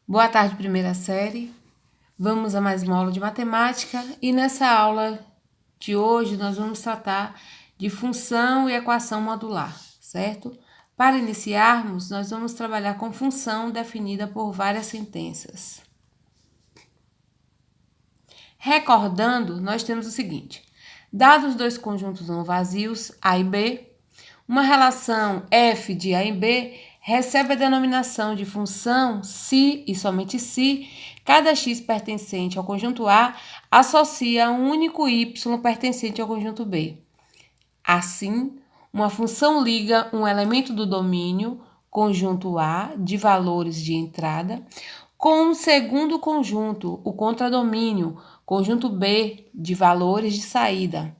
Boa tarde, primeira série. Vamos a mais uma aula de matemática e nessa aula de hoje nós vamos tratar de função e equação modular, certo? Para iniciarmos, nós vamos trabalhar com função definida por várias sentenças. Recordando, nós temos o seguinte: dados dois conjuntos não vazios, A e B, uma relação f de A em B recebe a denominação de função se e somente se cada x pertencente ao conjunto A associa um único y pertencente ao conjunto B. Assim, uma função liga um elemento do domínio, conjunto A, de valores de entrada, com um segundo conjunto, o contradomínio, conjunto B, de valores de saída,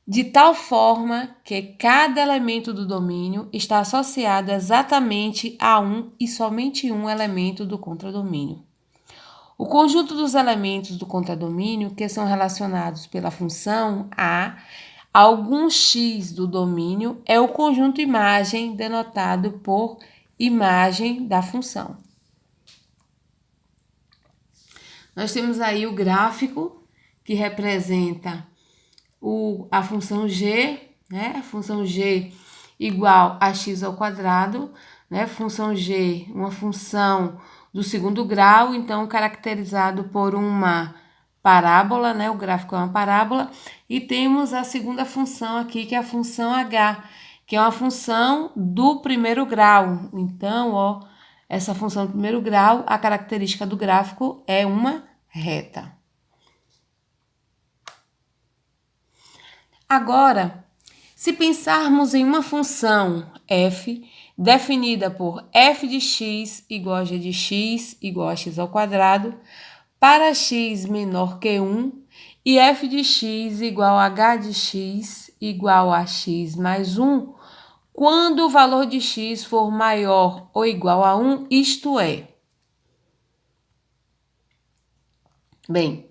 de tal forma que cada elemento do domínio está associado exatamente a um e somente um elemento do contradomínio. O conjunto dos elementos do contradomínio que são relacionados pela função A a algum x do domínio é o conjunto imagem denotado por imagem da função. Nós temos aí o gráfico que representa a função g, né? A função g igual a x ao quadrado, né? Função g, uma função do segundo grau, então caracterizado por uma parábola, né? O gráfico é uma parábola. E temos a segunda função aqui, que é a função h, que é uma função do primeiro grau. Então, ó, essa função do primeiro grau, a característica do gráfico é uma reta. Agora, se pensarmos em uma função f definida por f de x igual a g de x igual a x ao quadrado para x menor que 1 e f de x igual a h de x igual a x mais 1, quando o valor de x for maior ou igual a 1, isto é. Bem,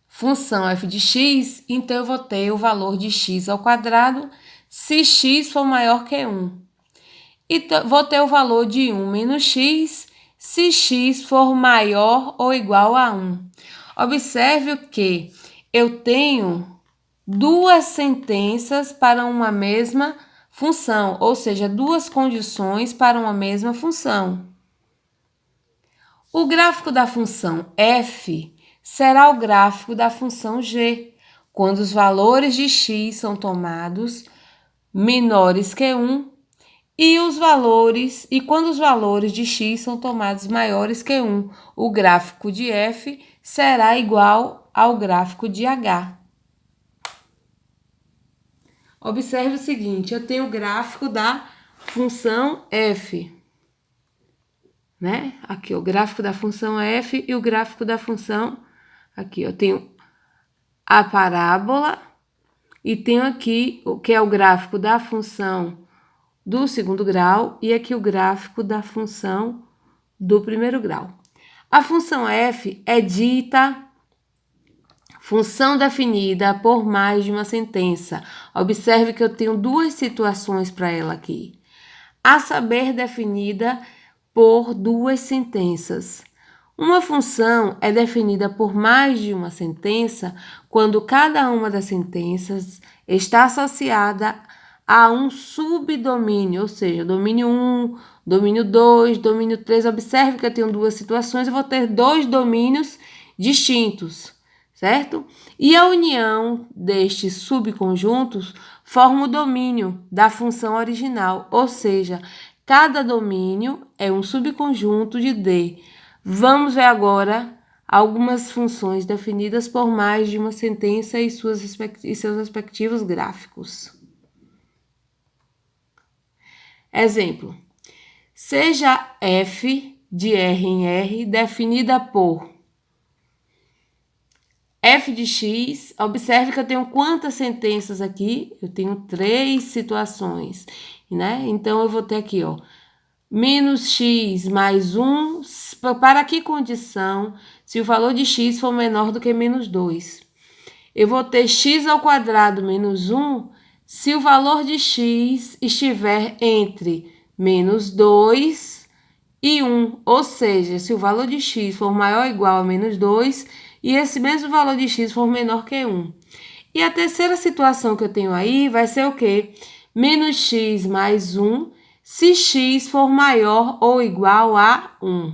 função f de x, então eu vou ter o valor de x ao quadrado se x for maior que 1. E vou ter o valor de 1 menos x se x for maior ou igual a 1. Observe que eu tenho duas sentenças para uma mesma função, ou seja, duas condições para uma mesma função. O gráfico da função f será o gráfico da função g, quando os valores de x são tomados menores que 1 e quando os valores de x são tomados maiores que 1, o gráfico de f será igual ao gráfico de h. Observe o seguinte, eu tenho o gráfico da função f, né? Aqui, o gráfico da função f e o gráfico da função. Aqui eu tenho a parábola e tenho aqui o que é o gráfico da função do segundo grau e aqui o gráfico da função do primeiro grau. A função f é dita função definida por mais de uma sentença. Observe que eu tenho duas situações para ela aqui. A saber, definida por duas sentenças. Uma função é definida por mais de uma sentença quando cada uma das sentenças está associada a um subdomínio, ou seja, domínio 1, domínio 2, domínio 3. Observe que eu tenho duas situações, eu vou ter dois domínios distintos, certo? E a união destes subconjuntos forma o domínio da função original, ou seja, cada domínio é um subconjunto de D. Vamos ver agora algumas funções definidas por mais de uma sentença e seus respectivos gráficos. Exemplo: seja f de R em R definida por f de x. Observe que eu tenho quantas sentenças aqui? Eu tenho 3 situações, né? Então, eu vou ter aqui, ó, menos x mais 1, para que condição? Se o valor de x for menor do que menos 2. Eu vou ter x ao quadrado menos 1, se o valor de x estiver entre menos 2 e 1, ou seja, se o valor de x for maior ou igual a menos 2 e esse mesmo valor de x for menor que 1. E a terceira situação que eu tenho aí vai ser o quê? Menos x mais 1, se x for maior ou igual a 1.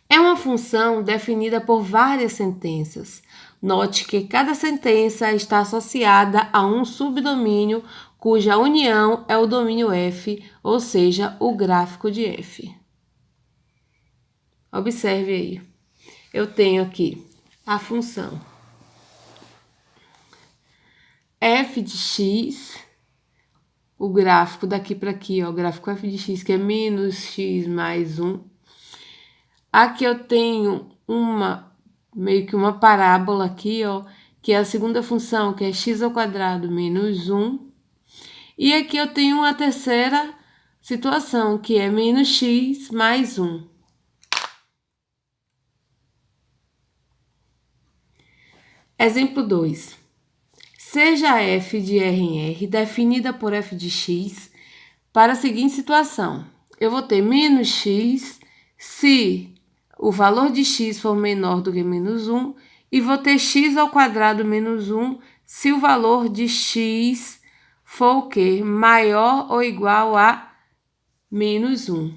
É uma função definida por várias sentenças. Note que cada sentença está associada a um subdomínio cuja união é o domínio f, ou seja, o gráfico de f. Observe aí. Eu tenho aqui a função f de x, o gráfico daqui para aqui, ó, o gráfico f de x, que é menos x mais 1. Aqui eu tenho meio que uma parábola aqui, ó, que é a segunda função, que é x ao quadrado menos 1. E aqui eu tenho uma terceira situação, que é menos x mais 1. Exemplo 2. Seja f de R em R definida por f de x para a seguinte situação. Eu vou ter menos x se o valor de x for menor do que menos 1 e vou ter x ao quadrado menos 1 se o valor de x for o quê? Maior ou igual a menos 1.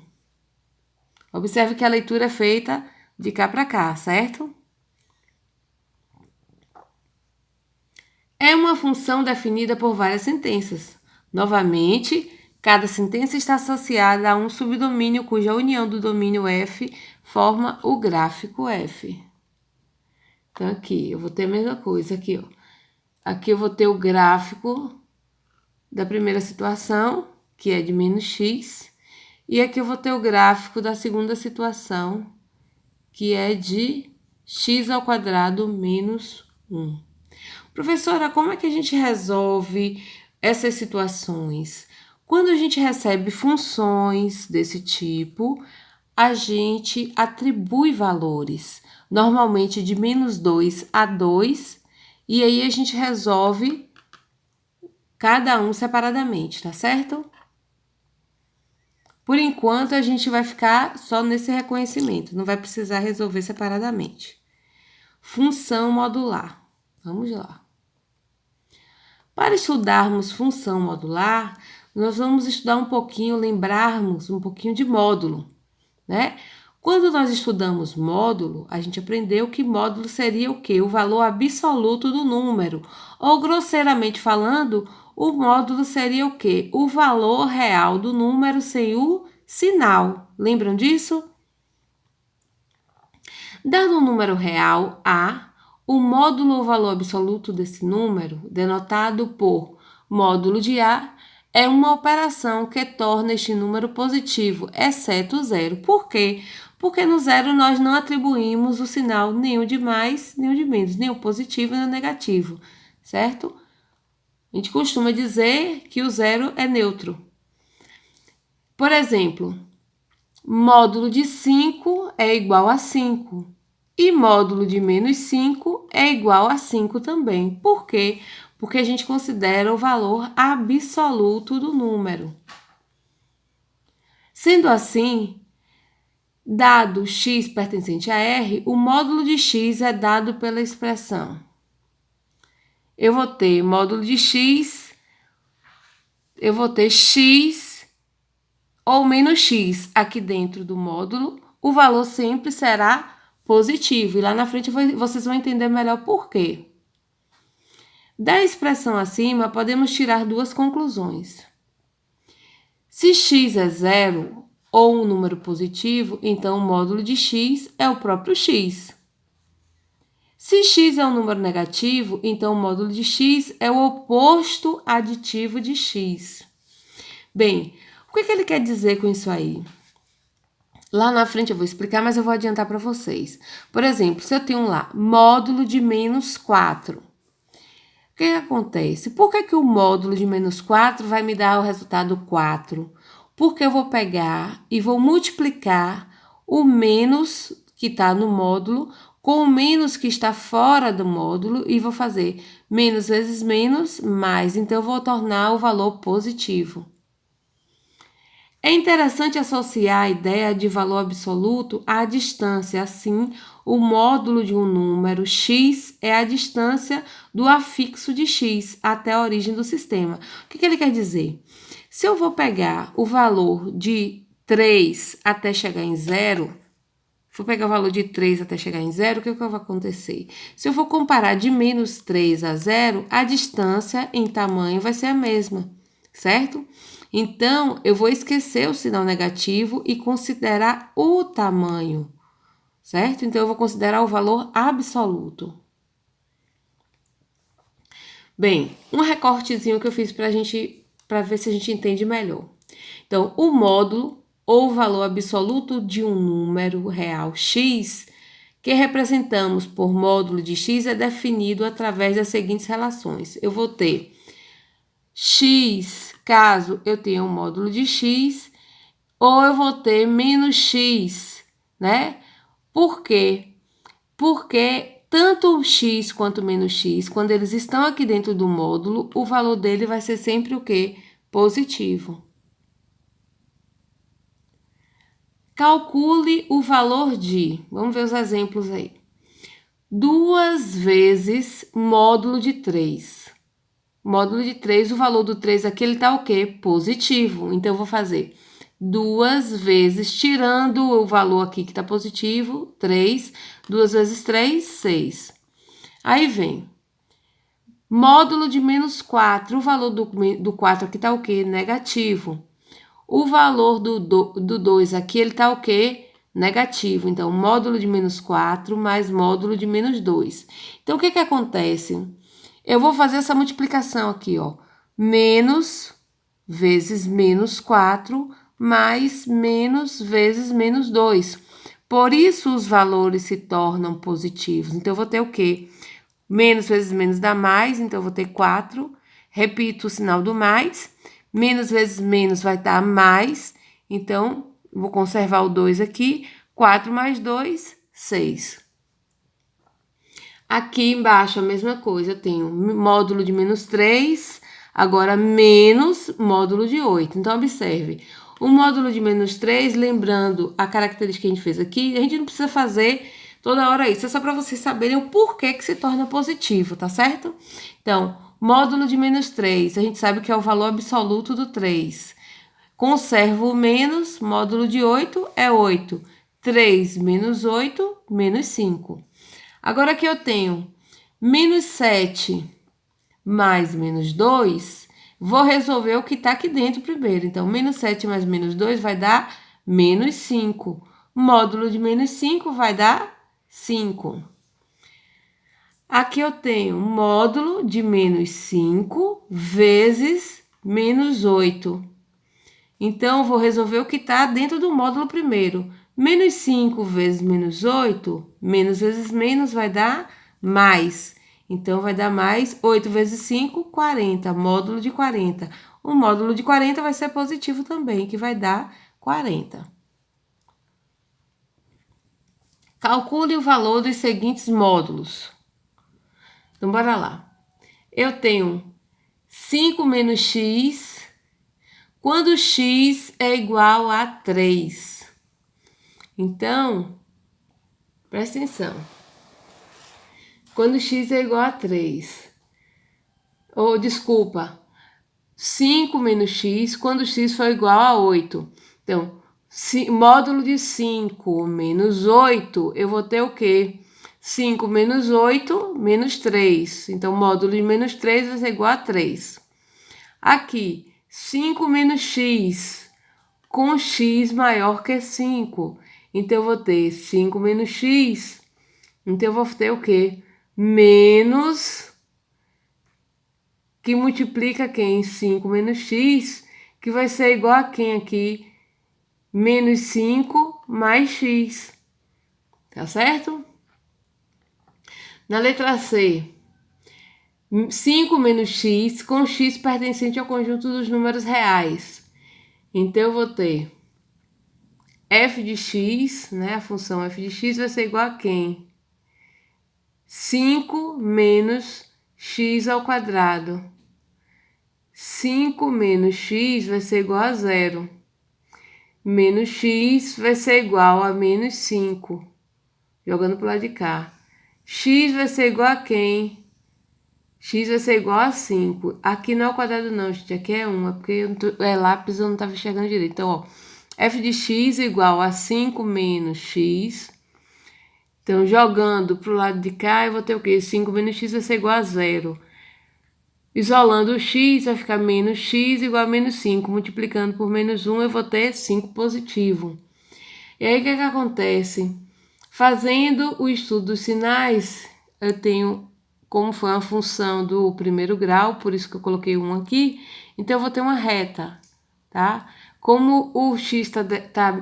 Observe que a leitura é feita de cá para cá, certo? É uma função definida por várias sentenças. Novamente, cada sentença está associada a um subdomínio cuja união do domínio f forma o gráfico f. Então, aqui, eu vou ter a mesma coisa, aqui, ó. Aqui eu vou ter o gráfico da primeira situação, que é de menos x, e aqui eu vou ter o gráfico da segunda situação, que é de x ao quadrado menos 1. Professora, como é que a gente resolve essas situações? Quando a gente recebe funções desse tipo, a gente atribui valores, normalmente de menos 2 a 2, e aí a gente resolve cada um separadamente, tá certo? Por enquanto, a gente vai ficar só nesse reconhecimento, não vai precisar resolver separadamente. Função modular. Vamos lá. Para estudarmos função modular, nós vamos estudar um pouquinho, lembrarmos um pouquinho de módulo, né? Quando nós estudamos módulo, a gente aprendeu que módulo seria o quê? O valor absoluto do número. Ou, grosseiramente falando, o módulo seria o quê? O valor real do número sem o sinal. Lembram disso? Dado um número real, A, o módulo ou valor absoluto desse número, denotado por módulo de A, é uma operação que torna este número positivo, exceto o zero. Por quê? Porque no zero nós não atribuímos o sinal nem o de mais, nem o de menos, nem o positivo nem o negativo, certo? A gente costuma dizer que o zero é neutro. Por exemplo, módulo de 5 é igual a 5. E módulo de menos 5 é igual a 5 também. Por quê? Porque a gente considera o valor absoluto do número. Sendo assim, dado x pertencente a R, o módulo de x é dado pela expressão. Eu vou ter módulo de x, eu vou ter x ou menos x aqui dentro do módulo. O valor sempre será positivo. E lá na frente vocês vão entender melhor por quê. Da expressão acima, podemos tirar duas conclusões. Se x é zero ou um número positivo, então o módulo de x é o próprio x. Se x é um número negativo, então o módulo de x é o oposto aditivo de x. Bem, o que ele quer dizer com isso aí? Lá na frente eu vou explicar, mas eu vou adiantar para vocês. Por exemplo, se eu tenho lá módulo de menos 4, o que acontece? Por que o módulo de menos 4 vai me dar o resultado 4? Porque eu vou pegar e vou multiplicar o menos que está no módulo com o menos que está fora do módulo e vou fazer menos vezes menos mais. Então, eu vou tornar o valor positivo. É interessante associar a ideia de valor absoluto à distância. Assim, o módulo de um número x é a distância do afixo de x até a origem do sistema. O que ele quer dizer? Se eu vou pegar o valor de 3 até chegar em zero, vou pegar o valor de 3 até chegar em zero, o que vai acontecer? Se eu for comparar de menos 3 a zero, a distância em tamanho vai ser a mesma, certo? Então, eu vou esquecer o sinal negativo e considerar o tamanho, certo? Então, eu vou considerar o valor absoluto. Bem, um recortezinho que eu fiz para ver se a gente entende melhor. Então, o módulo ou valor absoluto de um número real x, que representamos por módulo de x, é definido através das seguintes relações. Eu vou ter x, caso eu tenha um módulo de x, ou eu vou ter menos x, né? Por quê? Porque tanto x quanto menos x, quando eles estão aqui dentro do módulo, o valor dele vai ser sempre o quê? Positivo. Calcule o valor de, vamos ver os exemplos aí. 2 vezes módulo de 3. Módulo de 3, o valor do 3 aqui, ele tá o quê? Positivo. Então, eu vou fazer 2 vezes, tirando o valor aqui que tá positivo, 3. 2 vezes 3, 6. Aí vem. Módulo de menos 4, o valor do 4 aqui tá o quê? Negativo. O valor do 2 aqui, ele tá o quê? Negativo. Então, módulo de menos 4 mais módulo de menos 2. Então, o que acontece? Eu vou fazer essa multiplicação aqui, ó. Menos vezes menos 4 mais menos vezes menos 2. Por isso, os valores se tornam positivos. Então, eu vou ter o quê? Menos vezes menos dá mais, então eu vou ter 4. Repito o sinal do mais. Menos vezes menos vai dar mais, então vou conservar o 2 aqui. 4 mais 2, 6. Aqui embaixo a mesma coisa, eu tenho módulo de menos 3, agora menos módulo de 8. Então, observe, o módulo de menos 3, lembrando a característica que a gente fez aqui, a gente não precisa fazer toda hora isso, é só para vocês saberem o porquê que se torna positivo, tá certo? Então, módulo de menos 3, a gente sabe que é o valor absoluto do 3. Conservo o menos, módulo de 8 é 8. 3 menos 8, menos 5. Agora que eu tenho menos 7 mais menos 2, vou resolver o que está aqui dentro primeiro. Então, menos 7 mais menos 2 vai dar menos 5. Módulo de menos 5 vai dar 5. Aqui eu tenho módulo de menos 5 vezes menos 8. Então, eu vou resolver o que está dentro do módulo primeiro. Menos 5 vezes menos 8, menos vezes menos vai dar mais. Então, vai dar mais 8 vezes 5, 40, módulo de 40. O módulo de 40 vai ser positivo também, que vai dar 40. Calcule o valor dos seguintes módulos. Então, bora lá. Eu tenho 5 menos x, quando x é igual a 3. Então, presta atenção. Quando x é igual a 3. Ou, desculpa, 5 menos x quando x for igual a 8. Então, módulo de 5 menos 8, eu vou ter o quê? 5 menos 8, menos 3. Então, módulo de menos 3 vai ser igual a 3. Aqui, 5 menos x com x maior que 5. Então, eu vou ter 5 menos x. Então, eu vou ter o quê? Menos, que multiplica quem? 5 menos x, que vai ser igual a quem aqui? Menos 5 mais x. Tá certo? Na letra C, 5 menos x com x pertencente ao conjunto dos números reais. Então, eu vou ter f de x, né? A função f de x vai ser igual a quem? 5 menos x ao quadrado. 5 menos x vai ser igual a 0. menos x vai ser igual a menos 5. Jogando pro lado de cá. X vai ser igual a quem? X vai ser igual a 5. Aqui não é o quadrado não, gente. Aqui é 1. É porque lápis eu não estava enxergando direito. Então, ó. F de x é igual a 5 menos x. Então, jogando pro lado de cá, eu vou ter o quê? 5 menos x vai ser igual a 0. Isolando o x, vai ficar menos x igual a menos 5. Multiplicando por menos 1, eu vou ter 5 positivo. E aí, o que é que acontece? Fazendo o estudo dos sinais, eu tenho, como foi uma função do primeiro grau, por isso que eu coloquei 1 aqui, então eu vou ter uma reta, tá? Como o x tá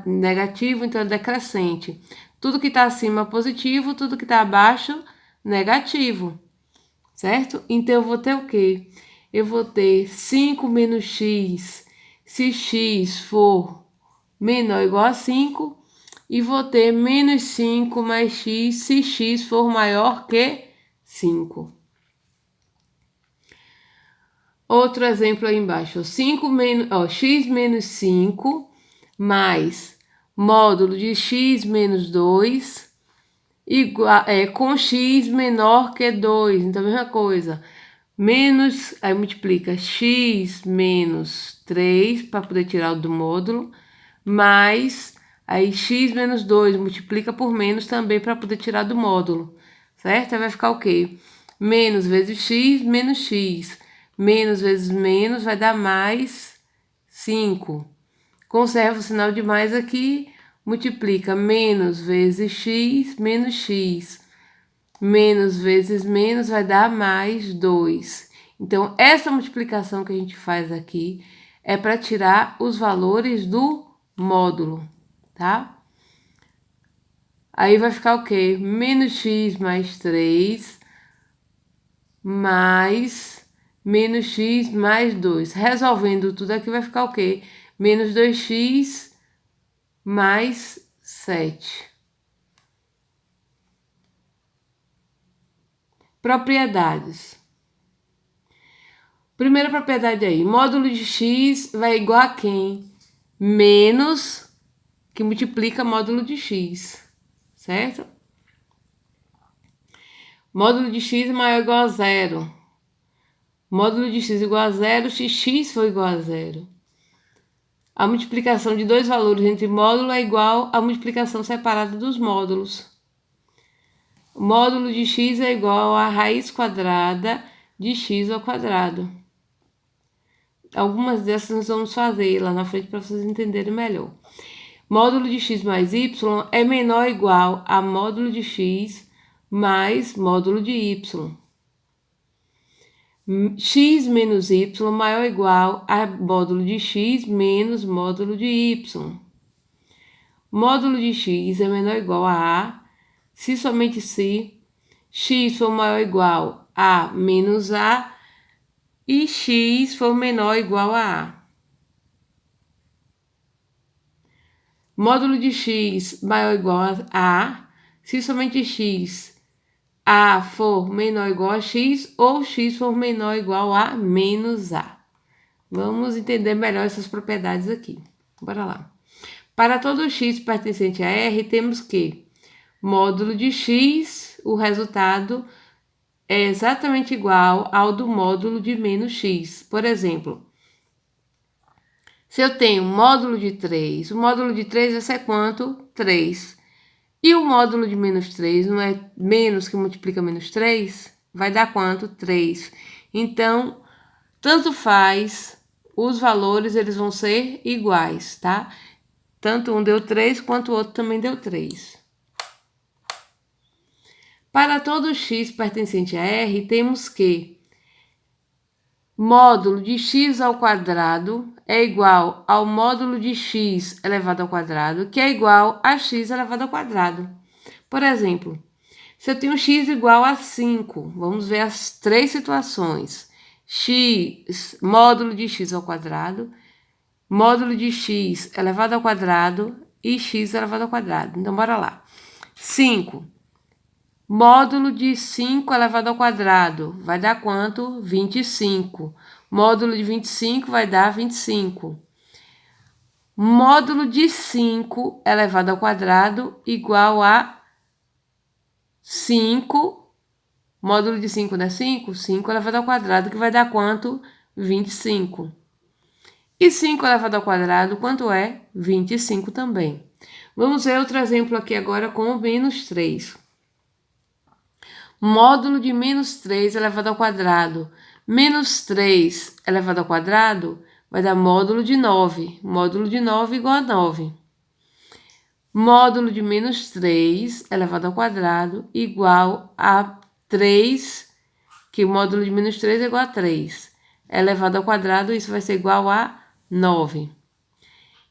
negativo, então é decrescente. Tudo que está acima positivo, tudo que está abaixo, negativo, certo? Então eu vou ter o quê? Eu vou ter 5 menos x, se x for menor ou igual a 5, e vou ter menos 5 mais x se x for maior que 5. Outro exemplo aí embaixo. 5 menos, x menos 5 mais módulo de x menos 2 igual, com x menor que 2. Então, a mesma coisa. Menos, aí multiplica x menos 3 para poder tirar o do módulo, mais... Aí, x menos 2 multiplica por menos também para poder tirar do módulo, certo? Aí vai ficar o quê? Menos vezes x, menos x. Menos vezes menos vai dar mais 5. Conserva o sinal de mais aqui, multiplica menos vezes x, menos x. Menos vezes menos vai dar mais 2. Então, essa multiplicação que a gente faz aqui é para tirar os valores do módulo, tá? Aí vai ficar o quê? Menos x mais 3 mais menos x mais 2. Resolvendo tudo aqui vai ficar o quê? Menos 2x mais 7. Propriedades. Primeira propriedade aí. Módulo de x vai igual a quem? Menos, que multiplica módulo de x, certo? Módulo de x maior ou igual a 0. Módulo de x igual a 0 se x for igual a 0. A multiplicação de dois valores entre módulo é igual à multiplicação separada dos módulos. O módulo de x é igual à raiz quadrada de x ao quadrado. Algumas dessas nós vamos fazer lá na frente para vocês entenderem melhor. Módulo de x mais y é menor ou igual a módulo de x mais módulo de y. X menos y maior ou igual a módulo de x menos módulo de y. Módulo de x é menor ou igual a se somente se x for maior ou igual a menos a e x for menor ou igual a a. Módulo de x maior ou igual a se somente x a for menor ou igual a x ou x for menor ou igual a menos a. Vamos entender melhor essas propriedades aqui. Bora lá. Para todo x pertencente a R, temos que módulo de x, o resultado é exatamente igual ao do módulo de menos x. Por exemplo, se eu tenho módulo de 3, o módulo de 3 vai ser quanto? 3. E o módulo de menos 3 não é menos que multiplica menos 3? Vai dar quanto? 3. Então, tanto faz, os valores eles vão ser iguais, tá? Tanto um deu 3 quanto o outro também deu 3. Para todo x pertencente a R, temos que módulo de x ao quadrado é igual ao módulo de x elevado ao quadrado, que é igual a x elevado ao quadrado. Por exemplo, se eu tenho x igual a 5, vamos ver as três situações. X, módulo de x ao quadrado, módulo de x elevado ao quadrado e x elevado ao quadrado. Então, bora lá. 5. Módulo de 5 elevado ao quadrado vai dar quanto? 25. Módulo de 25 vai dar 25. Módulo de 5 elevado ao quadrado igual a 5. Módulo de 5 não é 5? 5 elevado ao quadrado, que vai dar quanto? 25. E 5 elevado ao quadrado, quanto é? 25 também. Vamos ver outro exemplo aqui agora com o menos 3. Módulo de menos 3 elevado ao quadrado. Menos 3 elevado ao quadrado vai dar módulo de 9. Módulo de 9 igual a 9. Módulo de menos 3 elevado ao quadrado igual a 3, que o módulo de menos 3 é igual a 3. Elevado ao quadrado, isso vai ser igual a 9.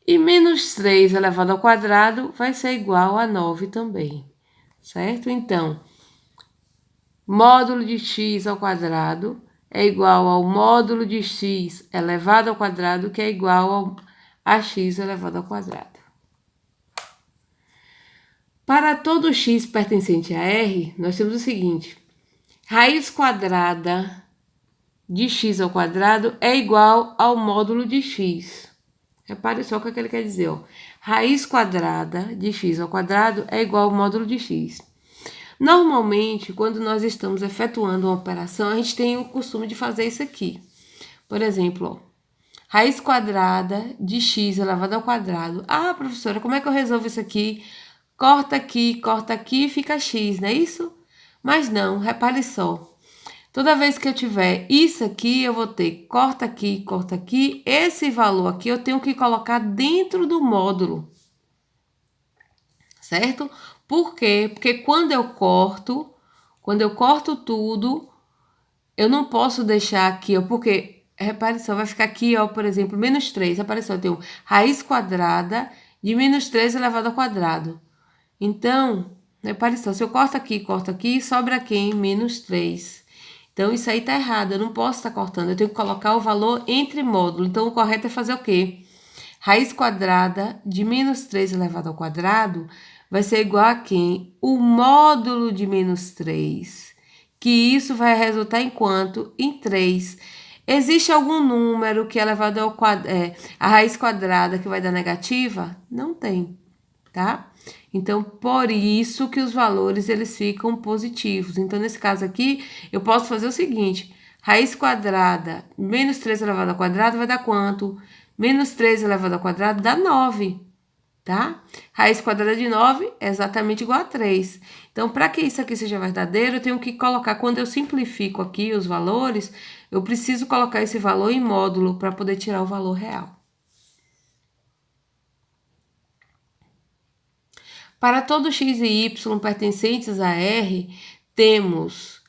E menos 3 elevado ao quadrado vai ser igual a 9 também, certo? Então, módulo de x ao quadrado é igual ao módulo de x elevado ao quadrado, que é igual a x elevado ao quadrado. Para todo x pertencente a R, nós temos o seguinte: raiz quadrada de x ao quadrado é igual ao módulo de x. Repare só o que ele quer dizer, ó. Raiz quadrada de x ao quadrado é igual ao módulo de x. Normalmente, quando nós estamos efetuando uma operação, a gente tem o costume de fazer isso aqui. Por exemplo, ó, raiz quadrada de x elevado ao quadrado. Ah, professora, como é que eu resolvo isso aqui? Corta aqui e fica x, não é isso? Mas não, repare só. Toda vez que eu tiver isso aqui, eu vou ter corta aqui. Esse valor aqui eu tenho que colocar dentro do módulo, certo? Por quê? Porque quando eu corto tudo, eu não posso deixar aqui, ó, porque, repare só, vai ficar aqui, ó, por exemplo, menos 3. Apareceu, eu tenho raiz quadrada de menos 3 elevado ao quadrado. Então, repare só, se eu corto aqui, sobra quem? Menos 3. Então, isso aí tá errado, eu não posso estar cortando, eu tenho que colocar o valor entre módulo. Então, o correto é fazer o quê? Raiz quadrada de menos 3 elevado ao quadrado vai ser igual a quem? O módulo de menos 3, que isso vai resultar em quanto? Em 3. Existe algum número que é elevado ao quadrado, a raiz quadrada que vai dar negativa? Não tem, tá? Então, por isso que os valores, eles ficam positivos. Então, nesse caso aqui, eu posso fazer o seguinte: raiz quadrada, menos 3 elevado ao quadrado vai dar quanto? Menos 3 elevado ao quadrado dá 9, tá? Raiz quadrada de 9 é exatamente igual a 3. Então, para que isso aqui seja verdadeiro, eu tenho que colocar, quando eu simplifico aqui os valores, eu preciso colocar esse valor em módulo para poder tirar o valor real. Para todo x e y pertencentes a R, temos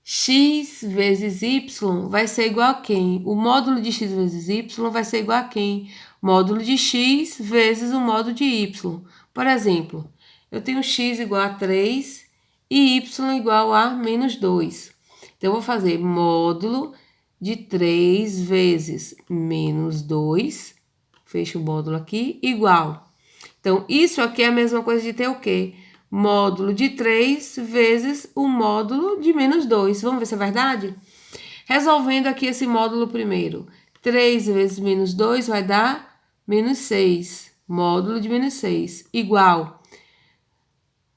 x vezes y vai ser igual a quem? O módulo de x vezes y vai ser igual a quem? Módulo de x vezes o módulo de y. Por exemplo, eu tenho x igual a 3 e y igual a menos 2. Então, eu vou fazer módulo de 3 vezes menos 2, fecho o módulo aqui, igual. Então, isso aqui é a mesma coisa de ter o quê? Módulo de 3 vezes o módulo de menos 2. Vamos ver se é verdade? Resolvendo aqui esse módulo primeiro. 3 vezes menos 2 vai dar menos 6. Módulo de menos 6. Igual.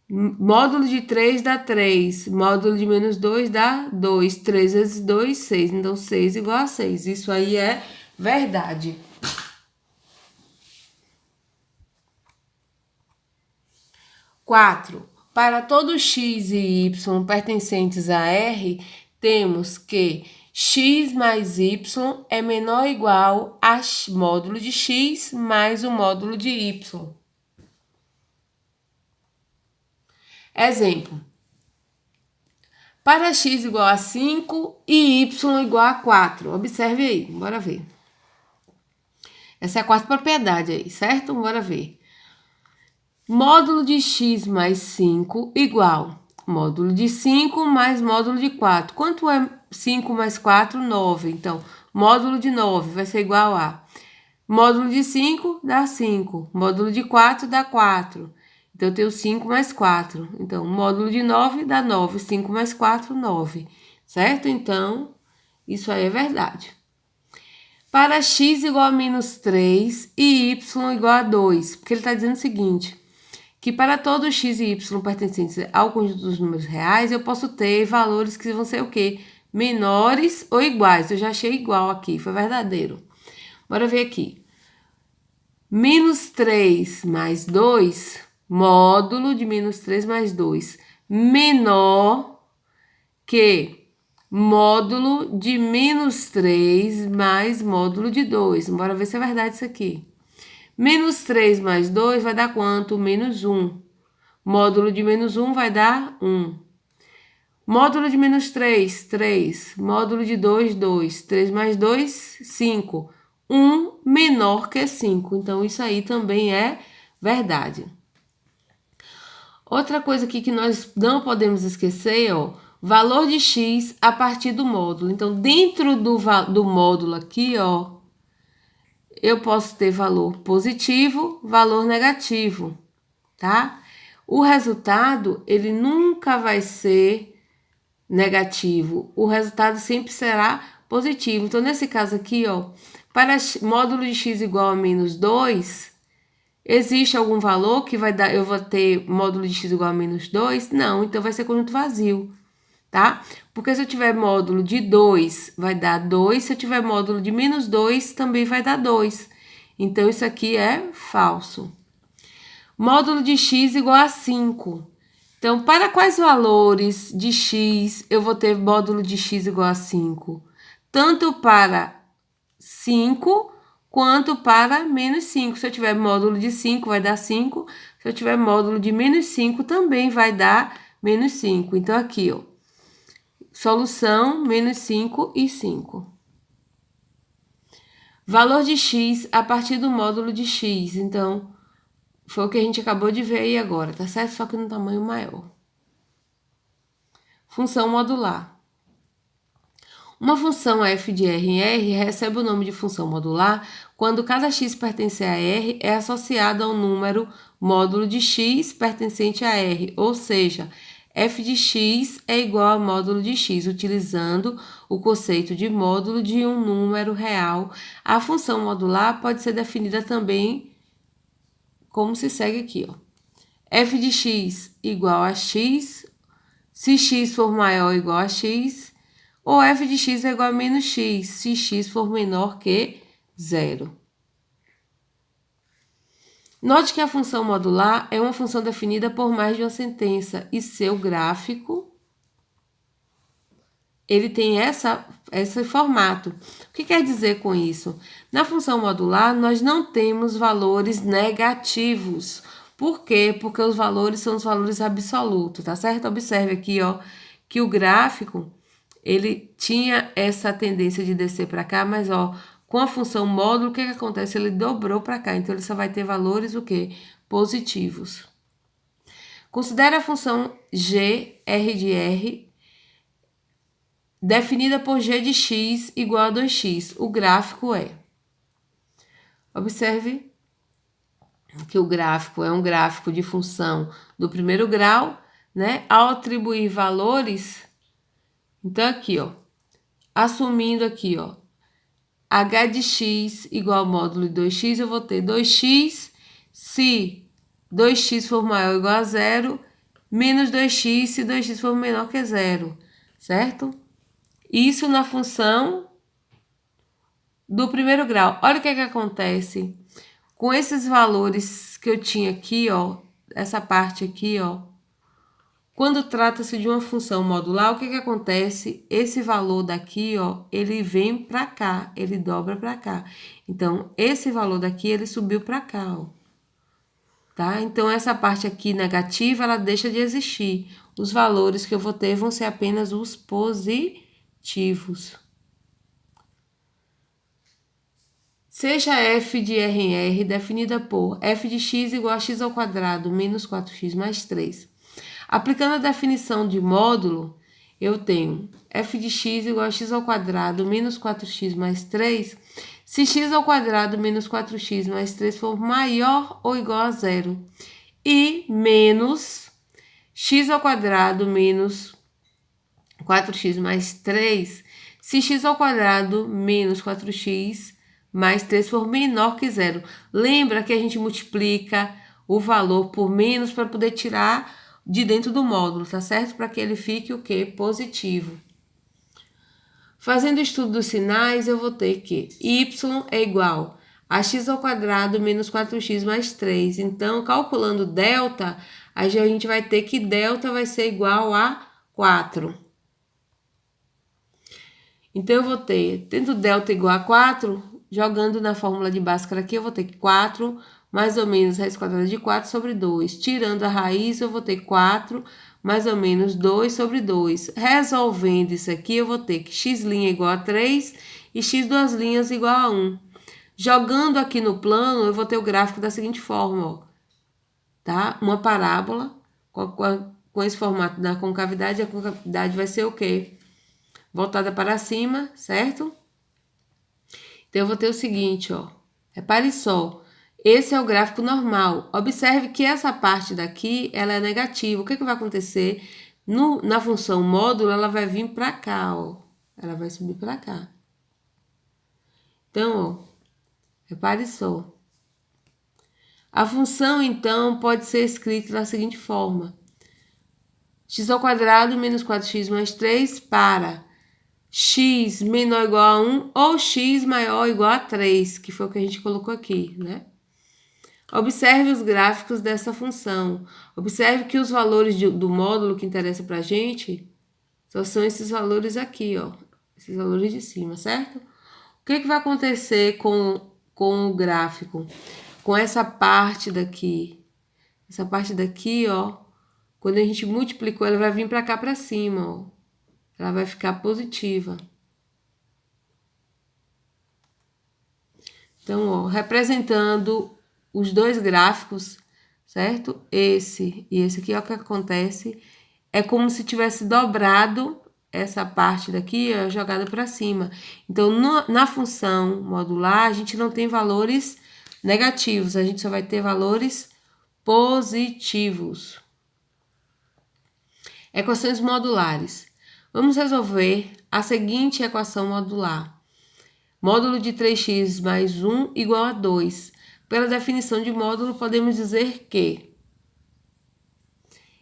Módulo de 3 dá 3. Módulo de menos 2 dá 2. 3 vezes 2, 6. Então, 6 igual a 6. Isso aí é verdade. 4. Para todo x e y pertencentes a R, temos que x mais y é menor ou igual a módulo de x mais o módulo de y. Exemplo. Para x igual a 5 e y igual a 4. Observe aí, bora ver. Essa é a quarta propriedade aí, certo? Bora ver. Módulo de x mais 5 igual módulo de 5 mais módulo de 4. Quanto é 5 mais 4? 9. Então, módulo de 9 vai ser igual a módulo de 5 dá 5. Módulo de 4 dá 4. Então, eu tenho 5 mais 4. Então, módulo de 9 dá 9. 5 mais 4, 9. Certo? Então, isso aí é verdade. para x igual a menos 3 e y igual a 2. Porque ele está dizendo o seguinte, que para todos x e y pertencentes ao conjunto dos números reais, eu posso ter valores que vão ser o quê? Menores ou iguais. Eu já achei igual aqui, foi verdadeiro. Bora ver aqui. Menos 3 mais 2, módulo de menos 3 mais 2, menor que módulo de menos 3 mais módulo de 2. Bora ver se é verdade isso aqui. Menos 3 mais 2 vai dar quanto? Menos 1. Módulo de menos 1 vai dar 1. Módulo de menos 3, 3. Módulo de 2, 2. 3 mais 2, 5. 1 menor que 5. Então, isso aí também é verdade. Outra coisa aqui que nós não podemos esquecer, ó, valor de x a partir do módulo. Então, dentro do módulo aqui, ó, eu posso ter valor positivo, valor negativo, tá? O resultado, ele nunca vai ser negativo. O resultado sempre será positivo. Então, nesse caso aqui, ó, para módulo de x igual a menos 2, existe algum valor que vai dar, eu vou ter módulo de x igual a menos 2? Não, então vai ser conjunto vazio, tá? Porque se eu tiver módulo de 2, vai dar 2. Se eu tiver módulo de menos 2, também vai dar 2. Então, isso aqui é falso. Módulo de x igual a 5. Então, para quais valores de x eu vou ter módulo de x igual a 5? Tanto para 5 quanto para menos 5. Se eu tiver módulo de 5, vai dar 5. Se eu tiver módulo de menos 5, também vai dar menos 5. Então, aqui, ó, solução, menos 5 e 5. Valor de x a partir do módulo de x. Então, foi o que a gente acabou de ver aí agora, tá certo? Só que no tamanho maior. Função modular. Uma função f de R em R recebe o nome de função modular quando cada x pertencer a R é associado ao número módulo de x pertencente a R, ou seja, f de x é igual a módulo de x, utilizando o conceito de módulo de um número real. A função modular pode ser definida também como se segue aqui, ó. F de x igual a x, se x for maior ou igual a x, ou f de x é igual a menos x, se x for menor que 0. Note que a função modular é uma função definida por mais de uma sentença e seu gráfico, ele tem esse formato. O que quer dizer com isso? Na função modular, nós não temos valores negativos. Por quê? Porque os valores são os valores absolutos, tá certo? Observe aqui, ó, que o gráfico, ele tinha essa tendência de descer para cá, mas, ó, com a função módulo, o que acontece? Ele dobrou para cá, então ele só vai ter valores, o quê? Positivos. Considere a função g, r de r, definida por g de x igual a 2x. O gráfico é... Observe que o gráfico é um gráfico de função do primeiro grau, né? Ao atribuir valores, então aqui, ó, assumindo aqui, ó, h de x igual ao módulo de 2x, eu vou ter 2x, se 2x for maior ou igual a 0, menos 2x se 2x for menor que 0, certo? Isso na função do primeiro grau. Olha o que acontece com esses valores que eu tinha aqui, ó, essa parte aqui, ó. Quando trata-se de uma função modular, o que acontece? Esse valor daqui, ó, ele vem para cá, ele dobra para cá. Então, esse valor daqui, ele subiu para cá, ó. Tá? Então, essa parte aqui negativa, ela deixa de existir. Os valores que eu vou ter vão ser apenas os positivos. Seja f de R em R definida por f de x igual a x ao quadrado menos 4x mais 3. Aplicando a definição de módulo, eu tenho f de x igual a x ao quadrado menos 4x mais 3, se x ao quadrado menos 4x mais 3 for maior ou igual a 0, e menos x ao quadrado menos 4x mais 3, se x ao quadrado menos 4x mais 3 for menor que zero. Lembra que a gente multiplica o valor por menos para poder tirar de dentro do módulo, tá certo? Para que ele fique o quê? Positivo. Fazendo o estudo dos sinais, eu vou ter que y é igual a x ao quadrado menos 4x mais 3. Então, calculando delta, a gente vai ter que delta vai ser igual a 4. Então, eu vou ter, tendo delta igual a 4, jogando na fórmula de Bhaskara aqui, eu vou ter que 4 mais ou menos raiz quadrada de 4 sobre 2. Tirando a raiz, eu vou ter 4 mais ou menos 2 sobre 2. Resolvendo isso aqui, eu vou ter que x' igual a 3 e x duas linhas igual a 1. Jogando aqui no plano, eu vou ter o gráfico da seguinte forma, ó, tá? Uma parábola com esse formato da concavidade, a concavidade vai ser o quê? Voltada para cima, certo? Então, eu vou ter o seguinte, ó, repare só, esse é o gráfico normal. Observe que essa parte daqui, ela é negativa. O que vai acontecer? Na função módulo, ela vai vir para cá, ó. Ela vai subir para cá. Então, ó, repare só. A função, então, pode ser escrita da seguinte forma. X ao quadrado menos 4x mais 3 para x menor ou igual a 1 ou x maior ou igual a 3, que foi o que a gente colocou aqui, né? Observe os gráficos dessa função. Observe que os valores do módulo que interessa para a gente só são esses valores aqui, ó. Esses valores de cima, certo? O que vai acontecer com o gráfico? Com essa parte daqui. Essa parte daqui, ó. Quando a gente multiplicou, ela vai vir para cá para cima, ó. Ela vai ficar positiva. Então, ó, representando os dois gráficos, certo? Esse e esse aqui, ó, o que acontece é como se tivesse dobrado essa parte daqui, ó, jogada para cima. Então, na função modular, a gente não tem valores negativos, a gente só vai ter valores positivos. Equações modulares. Vamos resolver a seguinte equação modular. Módulo de 3x mais 1 igual a 2. Pela definição de módulo, podemos dizer que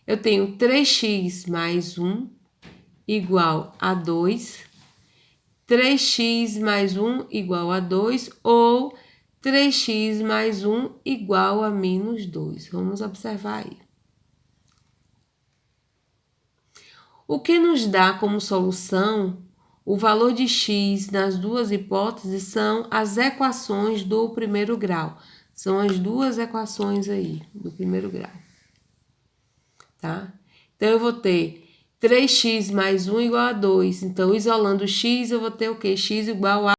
eu tenho 3x mais 1 igual a 2, 3x mais 1 igual a 2 ou 3x mais 1 igual a menos 2. Vamos observar aí. O que nos dá como solução o valor de x nas duas hipóteses são as equações do primeiro grau. São as duas equações aí do primeiro grau. Tá? Então, eu vou ter 3x mais 1 igual a 2. Então, isolando x, eu vou ter o quê? X igual a